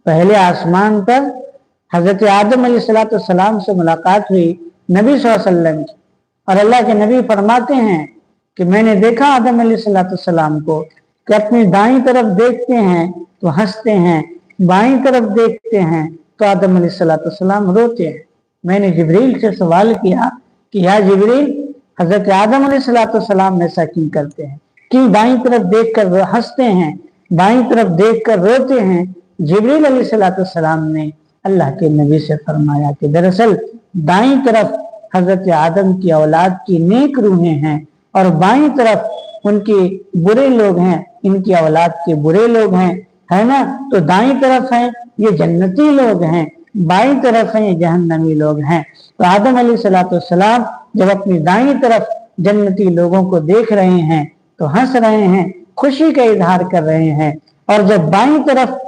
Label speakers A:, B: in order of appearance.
A: पहले आसमान पर हजरत आदम अलैहिस्सलाम से मुलाकात हुई नबी सल्लल्लाहु अलैहि वसल्लम की, और अल्लाह के नबी फरमाते हैं कि मैंने देखा आदम अलैहिस्सलाम को कि अपनी दाईं तरफ देखते हैं तो हंसते हैं, बाईं तरफ देखते हैं तो आदम अलैहिस्सलाम रोते हैं। मैंने जिब्रील से सवाल किया कि या जिब्रील, हजरत आदम अलैहिस्सलाम ऐसा क्यों करते हैं, क्यों दाईं तरफ देखकर हंसते हैं, बाईं तरफ देखकर रोते हैं? जिब्रील अलैहिस्सलाम ने अल्लाह के नबी से फरमाया कि दरअसल दाईं तरफ हजरत आदम की औलाद की नेक रूहें हैं और बाईं तरफ उनके बुरे लोग हैं, इनकी औलाद के बुरे लोग हैं, है ना। तो दाईं तरफ हैं ये जन्नती लोग हैं, बाईं तरफ हैं ये जहन्नमी लोग हैं। तो आदम अलैहिस्सलाम जब अपनी दाईं तरफ जन्नती लोगों को देख रहे हैं तो हंस रहे हैं, खुशी का इजहार कर रहे हैं, और जब बाईं तरफ